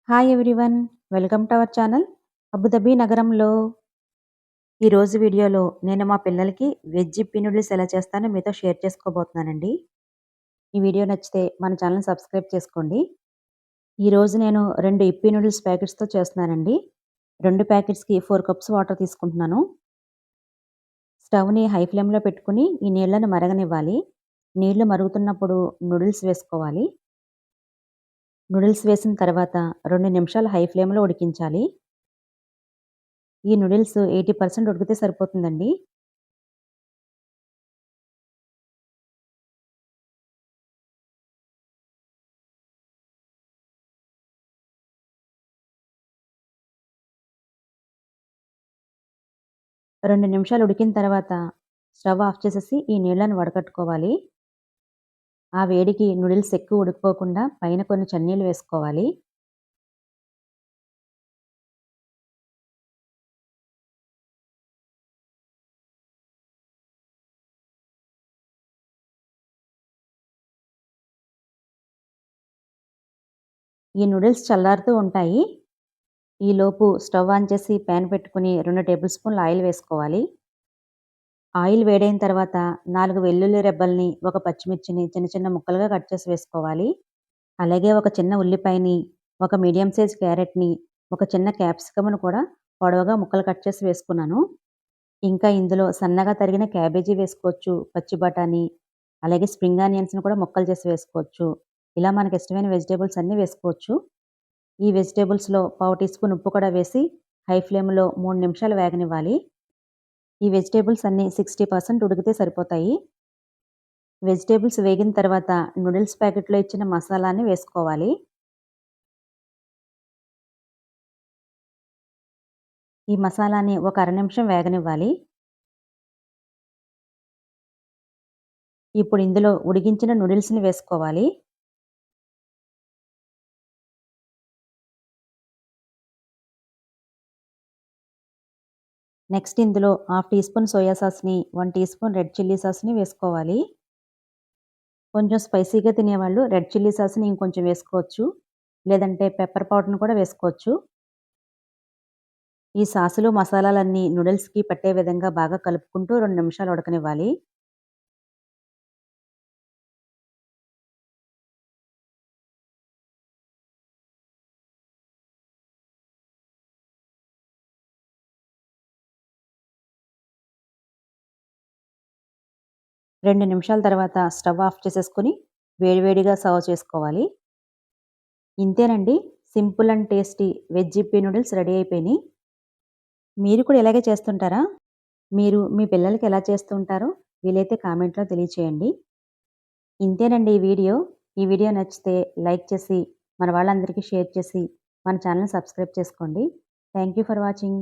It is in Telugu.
Hi everyone. Welcome to our channel. Abu Dhabi నగరంలో ఈరోజు వీడియోలో నేను మా పిల్లలకి వెజ్ ఇప్పీ నూడిల్స్ ఎలా చేస్తానో మీతో షేర్ చేసుకోబోతున్నానండి. ఈ వీడియో నచ్చితే మన ఛానల్ సబ్స్క్రైబ్ చేసుకోండి. ఈరోజు నేను 2 ఇప్పీ నూడిల్స్ ప్యాకెట్స్‌తో చేస్తున్నానండి. 2 ప్యాకెట్స్‌కి 4 కప్స్ వాటర్ తీసుకుంటున్నాను. స్టవ్‌ని హై ఫ్లేమ్‌లో పెట్టుకొని ఈ నీళ్లను మరగనివ్వాలి. నీళ్లు మరుగుతున్నప్పుడు నూడిల్స్ వేసుకోవాలి. నూడిల్స్ వేసిన తర్వాత 2 నిమిషాలు హై ఫ్లేమ్‌లో ఉడికించాలి. ఈ నూడిల్స్ 80% ఉడికితే సరిపోతుందండి. 2 నిమిషాలు ఉడికిన తర్వాత స్టవ్ ఆఫ్ చేసేసి ఈ నీళ్లను వడకట్టుకోవాలి. ఆ వేడికి నూడిల్స్ ఎక్కువ ఉడికిపోకుండా పైన కొన్ని చన్నీళ్ళు వేసుకోవాలి. ఈ నూడిల్స్ చల్లారుతూ ఉంటాయి. ఈలోపు స్టవ్ ఆన్ చేసి పాన్ పెట్టుకొని 2 టేబుల్ స్పూన్ల ఆయిల్ వేసుకోవాలి. ఆయిల్ వేడైన తర్వాత 4 వెల్లుల్లి రెబ్బల్ని, ఒక పచ్చిమిర్చిని చిన్న చిన్న ముక్కలుగా కట్ చేసి వేసుకోవాలి. అలాగే ఒక చిన్న ఉల్లిపాయని, ఒక మీడియం సైజ్ క్యారెట్‌ని, ఒక చిన్న క్యాప్సికమ్‌ను కూడా పొడవుగా ముక్కలు కట్ చేసి వేసుకున్నాను. ఇంకా ఇందులో సన్నగా తరిగిన క్యాబేజీ వేసుకోవచ్చు, పచ్చి బఠానీ, అలాగే స్ప్రింగ్ ఆనియన్స్‌ని కూడా ముక్కలు చేసి వేసుకోవచ్చు. ఇలా మనకిష్టమైన వెజిటబుల్స్ అన్నీ వేసుకోవచ్చు. ఈ వెజిటబుల్స్‌లో పావు టీ స్పూన్ ఉప్పు కూడా వేసి హై ఫ్లేమ్‌లో 3 నిమిషాలు వేగనివ్వాలి. ఈ వెజిటబుల్స్ అన్నీ 60% ఉడికితే సరిపోతాయి. వెజిటబుల్స్ వేగిన తర్వాత నూడిల్స్ ప్యాకెట్‌లో ఇచ్చిన మసాలాని వేసుకోవాలి. ఈ మసాలాని ఒక అర నిమిషం వేగనివ్వాలి. ఇప్పుడు ఇందులో ఉడికించిన నూడిల్స్‌ని వేసుకోవాలి. నెక్స్ట్ ఇందులో హాఫ్ టీ స్పూన్ సోయా సాస్‌ని, 1 టీ స్పూన్ రెడ్ చిల్లీ సాస్‌ని వేసుకోవాలి. కొంచెం స్పైసీగా తినేవాళ్ళు రెడ్ చిల్లీ సాస్‌ని ఇంకొంచెం వేసుకోవచ్చు. లేదంటే పెప్పర్ పౌడర్‌ని కూడా వేసుకోవచ్చు. ఈ సాసులు, మసాలాలన్నీ నూడిల్స్‌కి పట్టే విధంగా బాగా కలుపుకుంటూ 2 నిమిషాలు ఉడకనివ్వాలి. రెండు నిమిషాల తర్వాత స్టవ్ ఆఫ్ చేసేసుకొని వేడివేడిగా సర్వ్ చేసుకోవాలి. ఇంతేనండి. Simple and tasty veg ఇప్పీ noodles ready అయిపోయినాయి. మీరు కూడా ఇలాగే చేస్తుంటారా? మీరు మీ పిల్లలకి ఎలా చేస్తూ ఉంటారో వీలైతే కామెంట్‌లో తెలియచేయండి. ఇంతేనండి ఈ వీడియో. ఈ వీడియో నచ్చితే లైక్ చేసి, మన వాళ్ళందరికీ షేర్ చేసి, మన ఛానెల్‌ని సబ్స్క్రైబ్ చేసుకోండి. Thank you for watching.